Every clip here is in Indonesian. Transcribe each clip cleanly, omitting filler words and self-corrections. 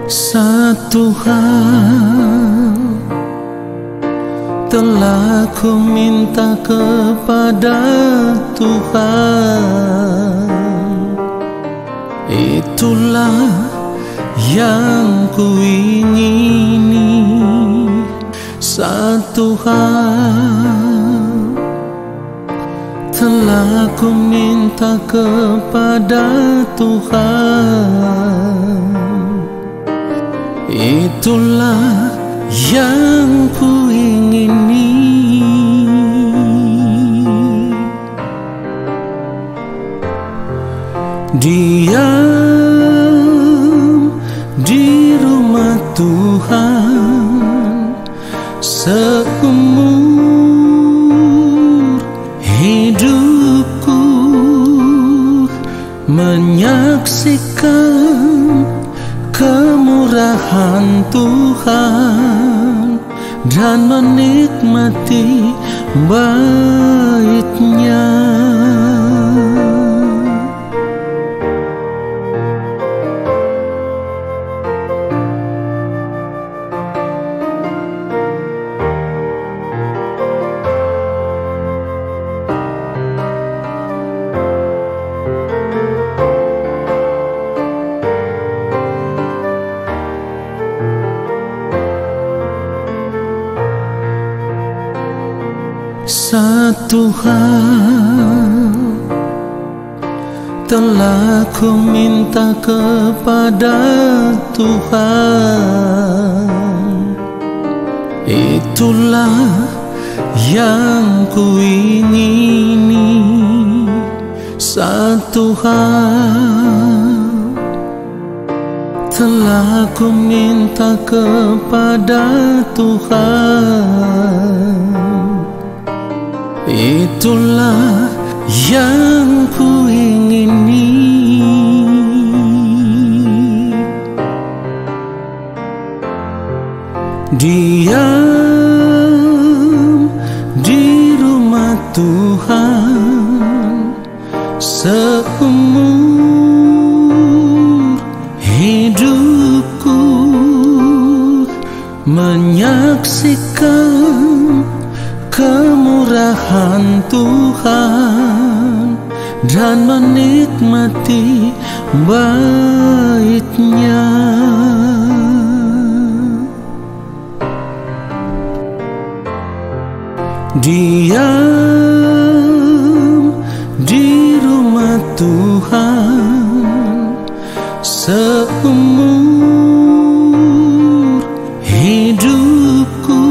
Satu hal telah ku minta kepada Tuhan, itulah yang ku ingini. Satu hal telah ku minta kepada Tuhan, itulah yang ku ingini. Diam di rumah Tuhan seumur hidupku, menyaksikan kemurahan Tuhan dan menikmati bait-Nya. Satu hal telah ku minta kepada Tuhan, itulah yang ku ingini. Satu hal telah ku minta kepada Tuhan, itulah yang ku ingini. Diam di rumah Tuhan seumur hidupku, menyaksikan kemurahan Tuhan dan menikmati bait-Nya. Diam di rumah Tuhan seumur hidupku,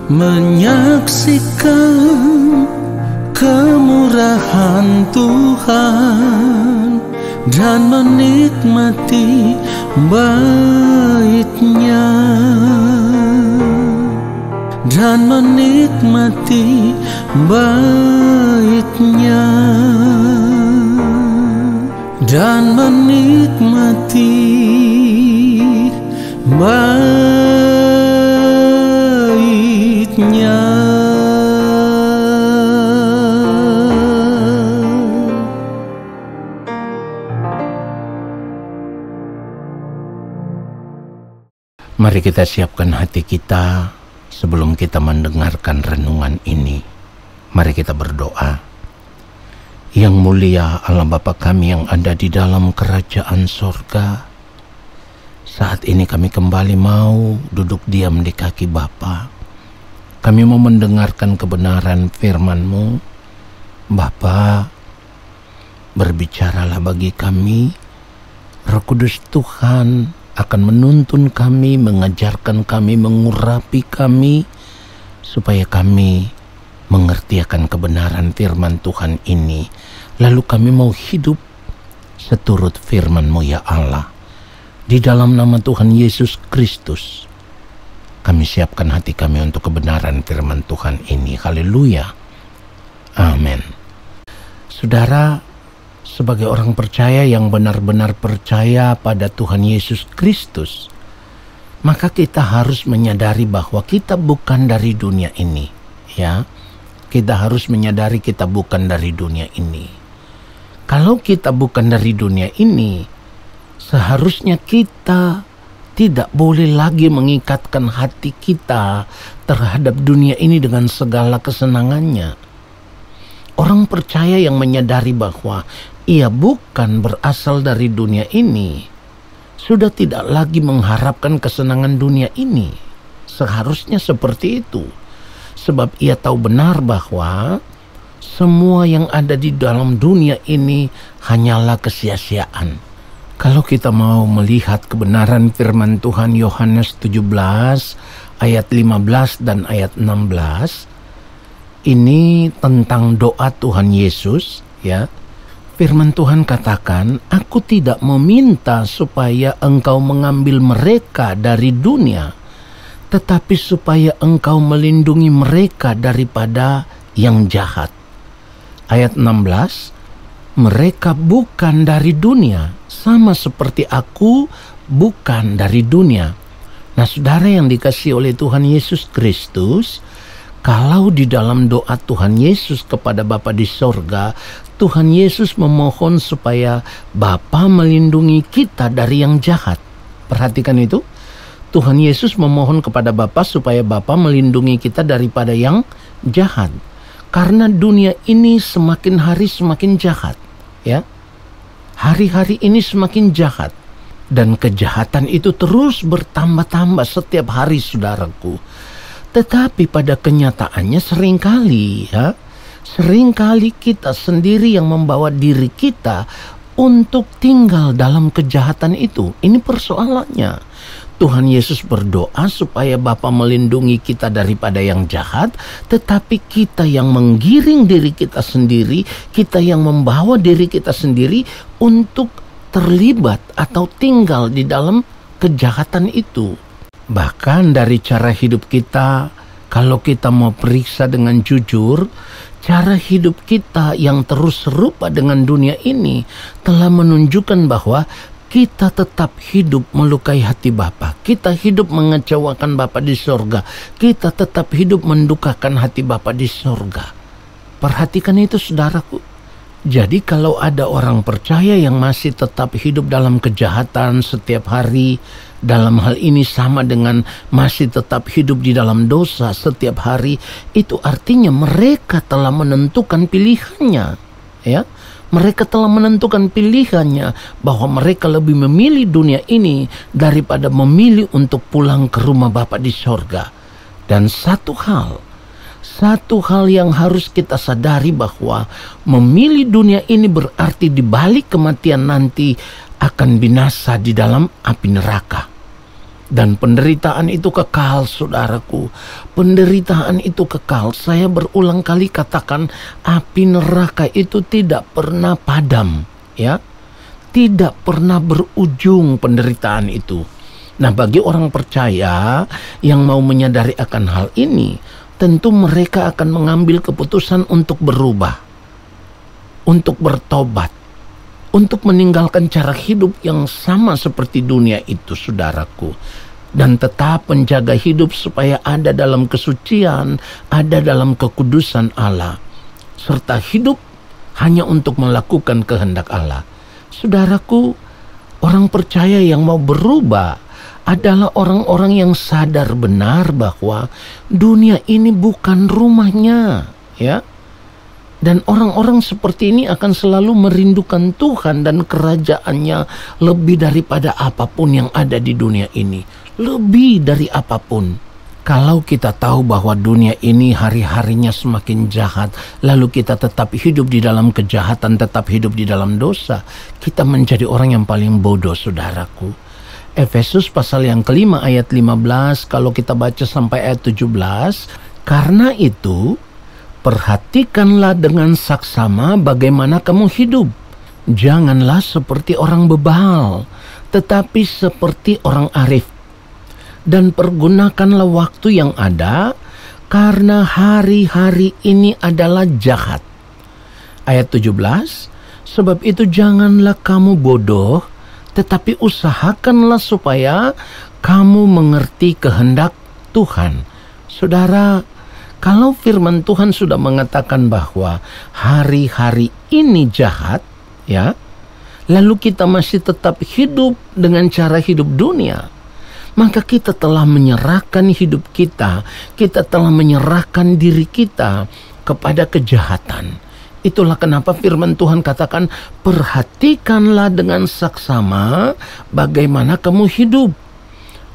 menyaksikan kemurahan Tuhan dan menikmati bait-Nya, dan menikmati bait-Nya, dan menikmati bait-Nya. Mari kita siapkan hati kita sebelum kita mendengarkan renungan ini. Mari kita berdoa. Yang mulia Allah Bapa kami yang ada di dalam kerajaan sorga, saat ini kami kembali mau duduk diam di kaki Bapa. Kami mau mendengarkan kebenaran firman-Mu. Bapa, berbicaralah bagi kami. Roh Kudus Tuhan akan menuntun kami, mengajarkan kami, mengurapi kami, supaya kami mengerti akan kebenaran firman Tuhan ini. Lalu kami mau hidup seturut firman-Mu ya Allah. Di dalam nama Tuhan Yesus Kristus, kami siapkan hati kami untuk kebenaran firman Tuhan ini. Haleluya. Amin. Saudara, sebagai orang percaya yang benar-benar percaya pada Tuhan Yesus Kristus, maka kita harus menyadari bahwa kita bukan dari dunia ini, ya. Kita harus menyadari kita bukan dari dunia ini. Kalau kita bukan dari dunia ini, Seharusnya kita tidak boleh lagi mengikatkan hati kita terhadap dunia ini dengan segala kesenangannya. Orang percaya yang menyadari bahwa ia bukan berasal dari dunia ini, sudah tidak lagi mengharapkan kesenangan dunia ini. Seharusnya seperti itu. Sebab ia tahu benar bahwa semua yang ada di dalam dunia ini hanyalah kesia-siaan. Kalau kita mau melihat kebenaran firman Tuhan Yohanes 17 ayat 15 dan ayat 16, ini tentang doa Tuhan Yesus, ya. Firman Tuhan katakan, "Aku tidak meminta supaya engkau mengambil mereka dari dunia, tetapi supaya engkau melindungi mereka daripada yang jahat." Ayat 16, "Mereka bukan dari dunia, sama seperti aku bukan dari dunia." Nah, saudara yang dikasihi oleh Tuhan Yesus Kristus, kalau di dalam doa Tuhan Yesus kepada Bapa di sorga, Tuhan Yesus memohon supaya Bapa melindungi kita dari yang jahat. Perhatikan itu. Tuhan Yesus memohon kepada Bapa supaya Bapa melindungi kita daripada yang jahat. Karena dunia ini semakin hari semakin jahat, ya. Hari-hari ini semakin jahat. Dan kejahatan itu terus bertambah-tambah setiap hari, saudaraku. Tetapi pada kenyataannya seringkali kita sendiri yang membawa diri kita untuk tinggal dalam kejahatan itu. Ini persoalannya. Tuhan Yesus berdoa supaya Bapa melindungi kita daripada yang jahat, tetapi kita yang menggiring diri kita sendiri, kita yang membawa diri kita sendiri untuk terlibat atau tinggal di dalam kejahatan itu. Bahkan dari cara hidup kita, kalau kita mau periksa dengan jujur, cara hidup kita yang terus serupa dengan dunia ini telah menunjukkan bahwa kita tetap hidup melukai hati Bapa. Kita hidup mengecewakan Bapa di sorga. Kita tetap hidup mendukakan hati Bapa di sorga. Perhatikan itu, saudaraku. Jadi kalau ada orang percaya yang masih tetap hidup dalam kejahatan setiap hari, dalam hal ini sama dengan masih tetap hidup di dalam dosa setiap hari, itu artinya mereka telah menentukan pilihannya, ya. Mereka telah menentukan pilihannya bahwa mereka lebih memilih dunia ini daripada memilih untuk pulang ke rumah Bapa di sorga. Dan satu hal yang harus kita sadari bahwa memilih dunia ini berarti di balik kematian nanti akan binasa di dalam api neraka. Dan penderitaan itu kekal, saudaraku. Penderitaan itu kekal. Saya berulang kali katakan, api neraka itu tidak pernah padam, ya. Tidak pernah berujung penderitaan itu. Nah, bagi orang percaya yang mau menyadari akan hal ini, tentu mereka akan mengambil keputusan untuk berubah, untuk bertobat, untuk meninggalkan cara hidup yang sama seperti dunia itu, saudaraku, dan tetap menjaga hidup supaya ada dalam kesucian, ada dalam kekudusan Allah, serta hidup hanya untuk melakukan kehendak Allah. Saudaraku, orang percaya yang mau berubah adalah orang-orang yang sadar benar bahwa dunia ini bukan rumahnya, ya. Dan orang-orang seperti ini akan selalu merindukan Tuhan dan kerajaannya lebih daripada apapun yang ada di dunia ini. Lebih dari apapun. Kalau kita tahu bahwa dunia ini hari-harinya semakin jahat, lalu kita tetap hidup di dalam kejahatan, tetap hidup di dalam dosa, kita menjadi orang yang paling bodoh, saudaraku. Efesus pasal yang kelima ayat 15, kalau kita baca sampai ayat 17, karena itu perhatikanlah dengan saksama bagaimana kamu hidup. Janganlah seperti orang bebal, tetapi seperti orang arif. Dan pergunakanlah waktu yang ada, karena hari-hari ini adalah jahat. Ayat 17, sebab itu janganlah kamu bodoh, tetapi usahakanlah supaya kamu mengerti kehendak Tuhan. Saudara, kalau firman Tuhan sudah mengatakan bahwa hari-hari ini jahat, ya, lalu kita masih tetap hidup dengan cara hidup dunia, maka kita telah menyerahkan hidup kita telah menyerahkan diri kita kepada kejahatan. Itulah kenapa firman Tuhan katakan, perhatikanlah dengan saksama bagaimana kamu hidup.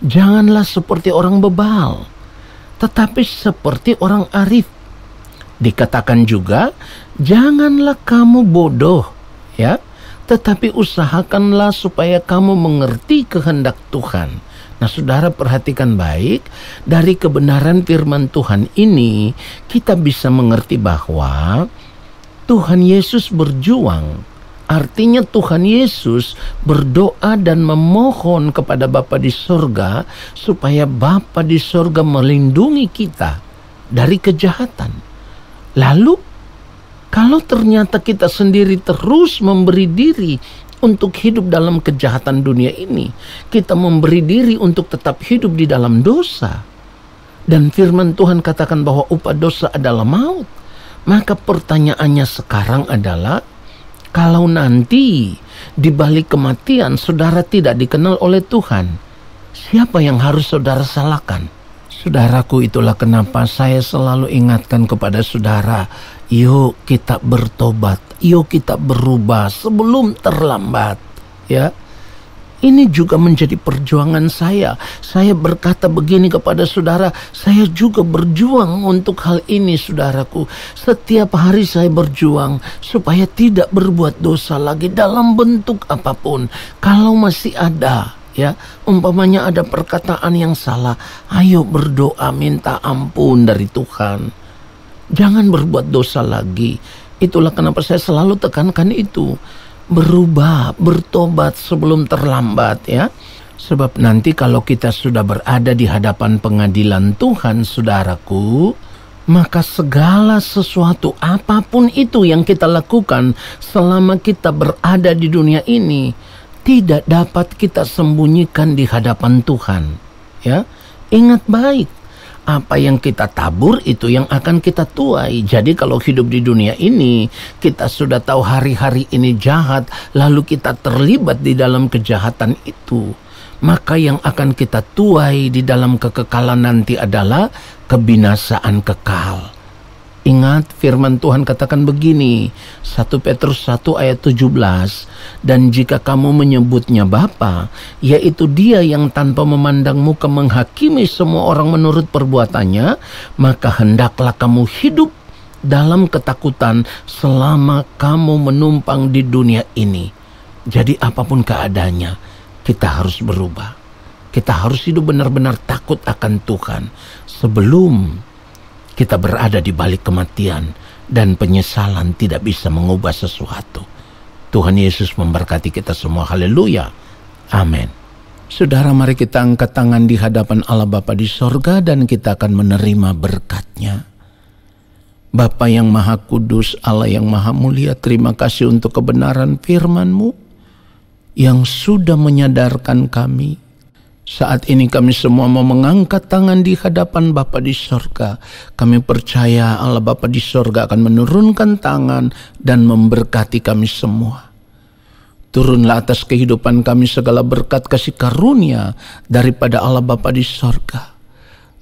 Janganlah seperti orang bebal, tetapi seperti orang arif. Dikatakan juga, janganlah kamu bodoh, ya, tetapi usahakanlah supaya kamu mengerti kehendak Tuhan. Nah, saudara, perhatikan baik, dari kebenaran firman Tuhan ini kita bisa mengerti bahwa Tuhan Yesus berjuang. Artinya Tuhan Yesus berdoa dan memohon kepada Bapa di sorga supaya Bapa di sorga melindungi kita dari kejahatan. Lalu, kalau ternyata kita sendiri terus memberi diri untuk hidup dalam kejahatan dunia ini, kita memberi diri untuk tetap hidup di dalam dosa, dan firman Tuhan katakan bahwa upah dosa adalah maut, maka pertanyaannya sekarang adalah, kalau nanti di balik kematian saudara tidak dikenal oleh Tuhan, siapa yang harus saudara salahkan? Saudaraku, itulah kenapa saya selalu ingatkan kepada saudara, yuk kita bertobat, yuk kita berubah sebelum terlambat, ya. Ini juga menjadi perjuangan saya. Saya berkata begini kepada saudara, saya juga berjuang untuk hal ini, saudaraku. Setiap hari saya berjuang supaya tidak berbuat dosa lagi dalam bentuk apapun. Kalau masih ada, ya, umpamanya ada perkataan yang salah, ayo berdoa minta ampun dari Tuhan. Jangan berbuat dosa lagi. Itulah kenapa saya selalu tekankan itu. Berubah, bertobat sebelum terlambat, ya. Sebab nanti kalau kita sudah berada di hadapan pengadilan Tuhan, saudaraku, maka segala sesuatu apapun itu yang kita lakukan selama kita berada di dunia ini tidak dapat kita sembunyikan di hadapan Tuhan, ya. Ingat baik, apa yang kita tabur itu yang akan kita tuai. Jadi kalau hidup di dunia ini kita sudah tahu hari-hari ini jahat, lalu kita terlibat di dalam kejahatan itu, maka yang akan kita tuai di dalam kekekalan nanti adalah kebinasaan kekal. Ingat firman Tuhan katakan begini, 1 Petrus 1 ayat 17, dan jika kamu menyebutnya Bapa, yaitu Dia yang tanpa memandang muka menghakimi semua orang menurut perbuatannya, maka hendaklah kamu hidup dalam ketakutan selama kamu menumpang di dunia ini. Jadi apapun keadaannya, kita harus berubah. Kita harus hidup benar-benar takut akan Tuhan sebelum kita berada di balik kematian dan penyesalan tidak bisa mengubah sesuatu. Tuhan Yesus memberkati kita semua. Haleluya. Amin. Saudara, mari kita angkat tangan di hadapan Allah Bapa di sorga dan kita akan menerima berkat-Nya. Bapa yang Maha Kudus, Allah yang Maha Mulia, terima kasih untuk kebenaran firman-Mu yang sudah menyadarkan kami. Saat ini kami semua mau mengangkat tangan di hadapan Bapa di sorga. Kami percaya Allah Bapa di sorga akan menurunkan tangan dan memberkati kami semua. Turunlah atas kehidupan kami segala berkat kasih karunia daripada Allah Bapa di sorga.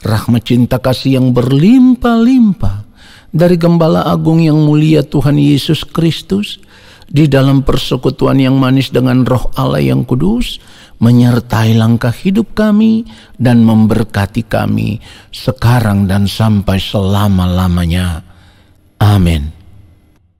Rahmat cinta kasih yang berlimpah-limpah dari Gembala Agung yang mulia Tuhan Yesus Kristus, di dalam persekutuan yang manis dengan Roh Allah yang kudus, menyertai langkah hidup kami dan memberkati kami sekarang dan sampai selama-lamanya. Amin.